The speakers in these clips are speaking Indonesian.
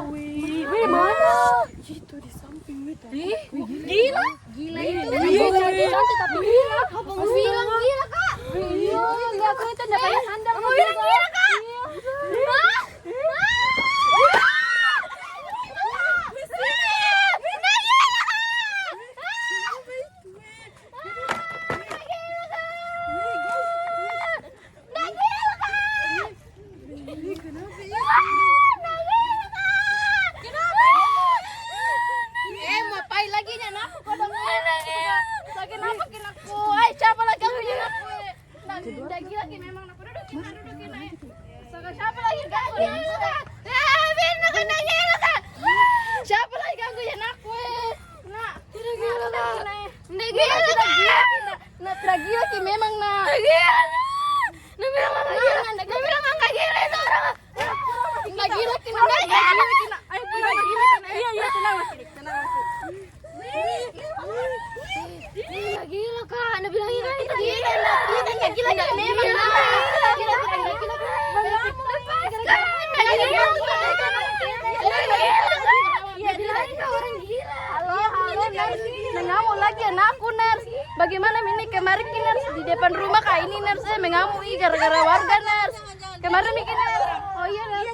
Wih, mana? Itu di samping tadi. Gila. Gila itu. Cantik tapi gila. Aku bilang gila, Kak. Iya, enggak aku itu enggak kayak sandal. Aku bilang gila, Kak. Mengamuk lagi anakku ners. Bagaimana ini kemarin ners di depan rumah kak ini ners mengamuk gara-gara warga ners. Kemarin bikin ners. Oh iya ners.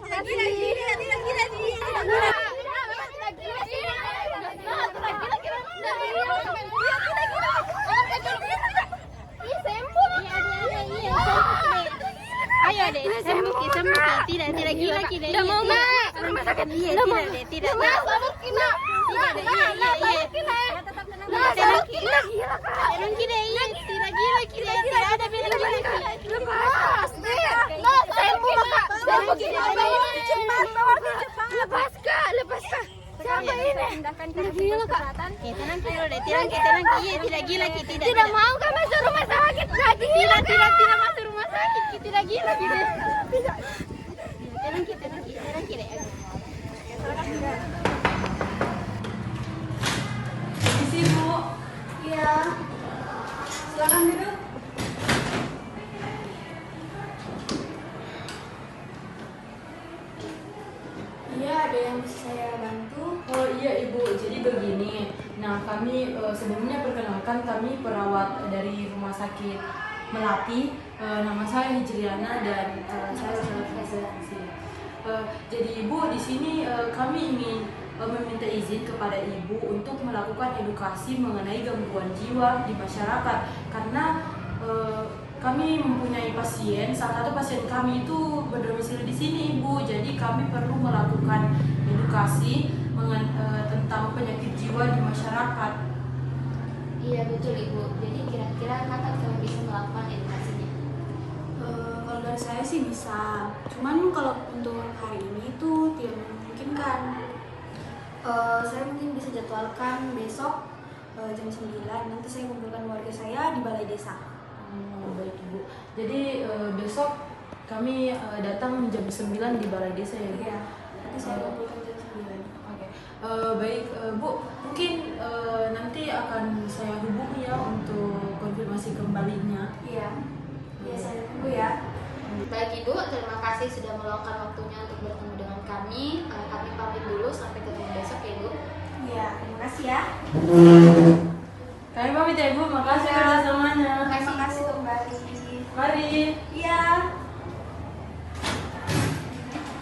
Ayo deh, sembuh tidak gila. Tidak mau nak rumah sakit tidak sabar kina. Tidak ada bilang gila. Lepas kak. Siapa ini? Gila kak. Tenang tidak gila kita. Tidak mau kak masuk rumah sakit lagi. Tidak masuk rumah sakit. Tidak gila gitu. Tenang kita. Permisi Bu. Iya. Silakan duduk. Iya, ada yang bisa saya bantu? Oh iya Ibu, jadi begini. Nah kami sebelumnya perkenalkan kami perawat dari Rumah Sakit Melati. Nama saya Hijriana dan saya adalah di sini. Jadi Ibu di sini kami ingin meminta izin kepada Ibu untuk melakukan edukasi mengenai gangguan jiwa di masyarakat karena kami mempunyai pasien, salah satu pasien kami itu berdomisili di sini Ibu. Jadi kami perlu melakukan edukasi tentang penyakit jiwa di masyarakat. Iya betul Ibu. Jadi kira-kira kapan kalian bisa melakukan edukasinya? Kalau dari saya sih bisa, cuman kalau untuk hari ini itu tidak memungkinkan. Saya mungkin bisa jadwalkan besok jam 9, nanti saya kumpulkan warga saya di balai desa. Oh, baik Ibu. Jadi besok kami datang jam 9 di balai desa ya? Iya, nanti saya kumpulkan jam 9. Oke. Baik Bu, mungkin nanti akan saya hubungi ya untuk konfirmasi kembalinya. Iya, saya tunggu ya. Baik Ibu, terima kasih sudah meluangkan waktunya untuk bertemu dengan kami. Kami pamit dulu, sampai ketemu besok ya Ibu. Iya, terima kasih ya. Kami pamit ya Ibu, makasih Iya. kerjasamanya. Terima kasih kembali. Mari. Iya.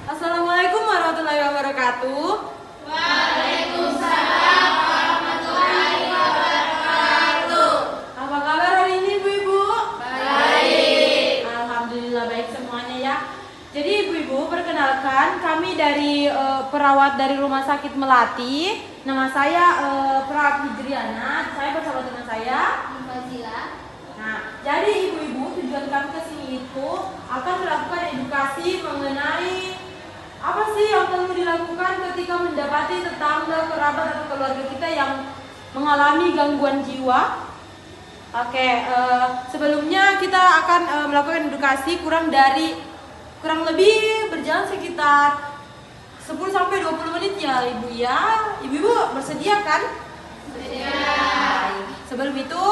Assalamualaikum warahmatullahi wabarakatuh. Waalaikumsalam warahmatullahi wabarakatuh. Apa kabar hari ini Ibu-Ibu? Baik. Alhamdulillah baik semuanya ya. Jadi Ibu-Ibu, perkenalkan kami dari perawat dari Rumah Sakit Melati. Nama saya Perawat Hijriana. Saya bersama teman saya Fazila. Nah, jadi Ibu-Ibu, tujuan kami ke sini itu akan melakukan edukasi mengenai apa sih yang perlu dilakukan ketika mendapati tetangga, kerabat atau keluarga kita yang mengalami gangguan jiwa. Oke, sebelumnya kita akan melakukan edukasi kurang lebih berjalan sekitar 10-20 menit ya Ibu ya. Ibu-ibu bersedia kan? Bersedia. Sebelum itu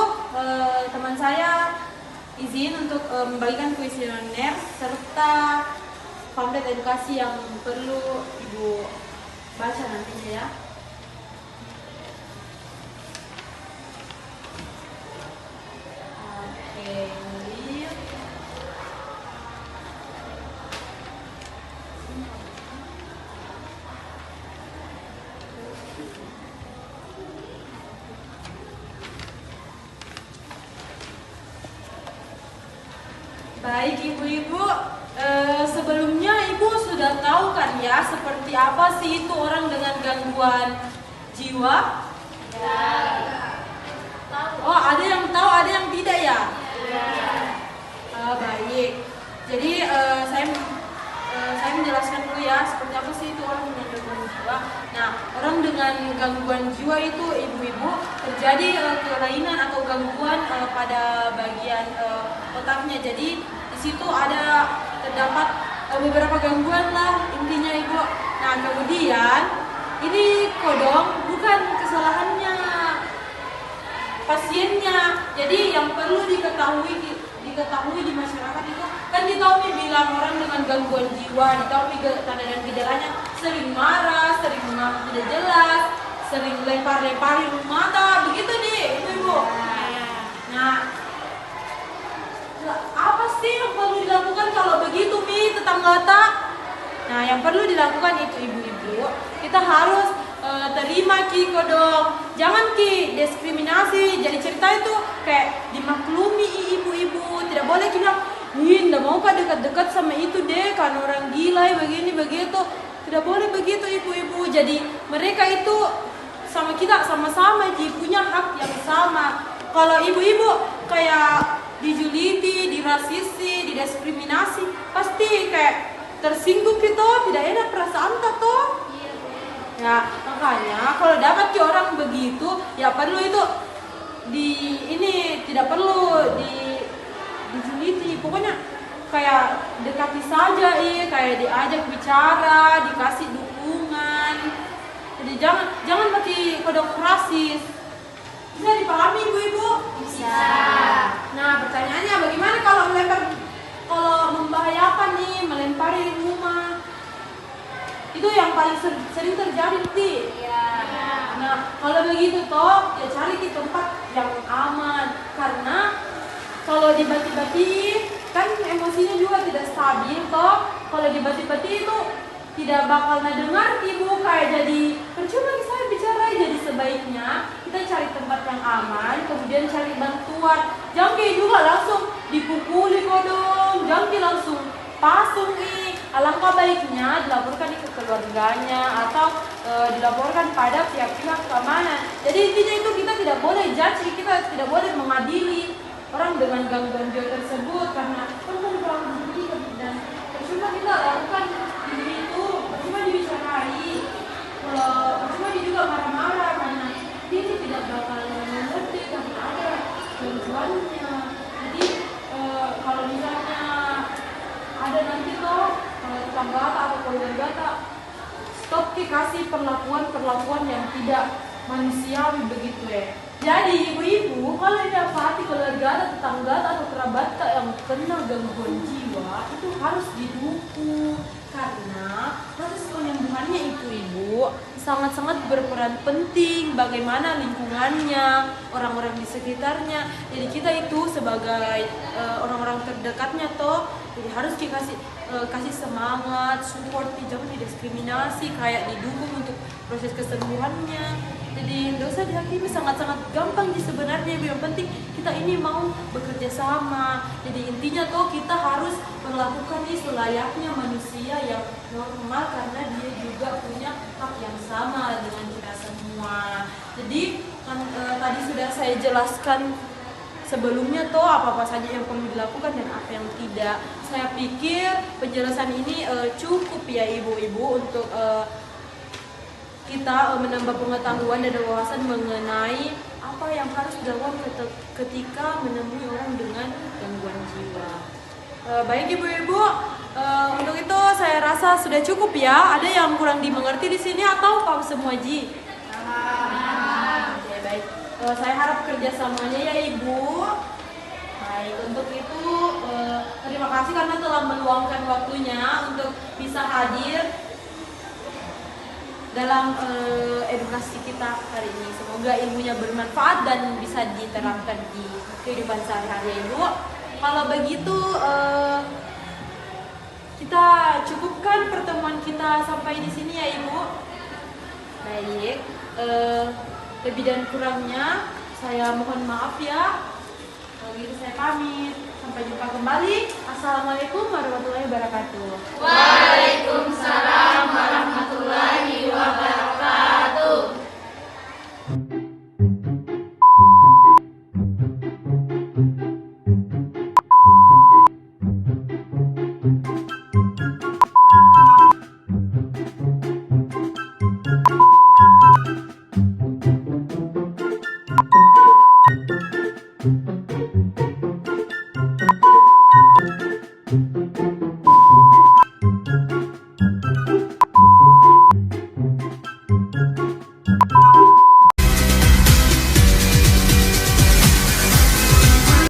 teman saya izin untuk membagikan kuesioner serta pamflet edukasi yang perlu Ibu baca nantinya ya. Oke, ini baik ibu-ibu, sebelumnya ibu sudah tahu kan ya seperti apa sih itu orang dengan gangguan jiwa? Ya. Oh, ada yang tahu, ada yang tidak ya? Ya. Baik. Jadi saya menjelaskan dulu ya seperti apa sih itu orang dengan gangguan jiwa. Nah, orang dengan gangguan jiwa itu ibu-ibu terjadi kelainan atau gangguan pada bagian otaknya. Jadi di situ terdapat beberapa gangguan lah intinya ibu. Nah, kemudian ini kodong bukan kesalahannya pasiennya. Jadi yang perlu diketahui di masyarakat itu kan kita bilang orang dengan gangguan jiwa, ditahui tanda dan gejalanya sering marah, sering mengamuk tidak jelas, sering lempar-lemparin mata, begitu nih ibu-ibu. Nah, apa sih yang perlu dilakukan kalau begitu Mi tetangga? Nah, yang perlu dilakukan itu ibu-ibu, kita harus terima Ki kodong, jangan Ki diskriminasi. Jadi cerita itu kayak dimaklumi ibu-ibu, tidak boleh Ki bilang, ih nggak mau Pak dekat-dekat sama itu deh, kan orang gila begini begitu. Tidak boleh begitu ibu-ibu. Jadi mereka itu sama kita sama-sama punya hak yang sama. Kalau ibu-ibu kayak dijuliti, dirasisi, didiskriminasi, pasti kayak tersinggung gitu, tidak enak perasaan toh. Ya, makanya kalau dapat ke orang begitu, ya perlu itu tidak perlu dijuliti. Pokoknya kayak dekati saja, kayak diajak bicara, dikasih dukungan. Jadi jangan pakai kodok rasis. Bisa dipahami ibu-ibu? Bisa. Nah, pertanyaannya bagaimana kalau membahayakan nih, melempari rumah? Itu yang paling sering terjadi Ti. Iya. Nah, kalau begitu toh, ya cari di tempat yang aman. Karena kalau dibati-bati, kan emosinya juga tidak stabil toh. Kalau dibati-bati itu tidak bakal dengar ibu, kayak jadi percuma saya bicara. Jadi sebaiknya kita cari tempat yang aman, kemudian cari bantuan. Jangan kayak juga langsung dipukuli kodong, jangan langsung pasung Alangkah baiknya dilaporkan ke keluarganya atau dilaporkan pada pihak-pihak keamanan. Jadi intinya itu kita tidak boleh judge, kita tidak boleh mengadili orang dengan gangguan jiwa tersebut karena kan kurang bukti dan percuma kita lakukan itu, percuma dibicaraai, percuma dia juga marah-marah karena dia tidak bakal mengerti karena ada gangguannya. Jadi kalau misalnya ada nanti toh tetangga atau keluarga stop kasih perlakuan yang tidak manusiawi begitu ya. Jadi ibu-ibu kalau didapati keluarga atau tetangga atau kerabat yang kena gangguan jiwa itu harus didukung karena proses penyembuhannya ibu sangat-sangat berperan penting bagaimana lingkungannya, orang-orang di sekitarnya. Jadi kita itu sebagai orang-orang terdekatnya toh jadi harus kasih semangat, support, jangan didiskriminasi, kayak didukung untuk proses kesembuhannya. Jadi nggak usah dihakimi, sangat-sangat gampang sih sebenarnya. Yang penting kita ini mau bekerja sama. Jadi intinya tuh kita harus melakukan ini selayaknya manusia yang normal karena dia juga punya hak yang sama dengan kita semua. Jadi kan, tadi sudah saya jelaskan sebelumnya toh apa-apa saja yang perlu dilakukan dan apa yang tidak. Saya pikir penjelasan ini cukup ya ibu-ibu untuk kita menambah pengetahuan dan wawasan mengenai apa yang harus dilakukan ketika menemui orang dengan gangguan jiwa. Baik ibu-ibu, untuk itu saya rasa sudah cukup ya. Ada yang kurang dimengerti di sini atau paham semua Ji? Oke, baik. Saya harap kerjasamanya ya ibu. Baik, untuk itu terima kasih karena telah meluangkan waktunya untuk bisa hadir. dalam edukasi kita hari ini. Semoga ilmunya bermanfaat dan bisa diterapkan di kehidupan sehari-hari, Ibu. Kalau begitu kita cukupkan pertemuan kita sampai di sini ya, Ibu. Baik, lebih dan kurangnya saya mohon maaf ya. Kalau gitu saya pamit. Sampai jumpa kembali. Assalamualaikum warahmatullahi wabarakatuh. Waalaikumsalam warahmatullahi wabarakatuh.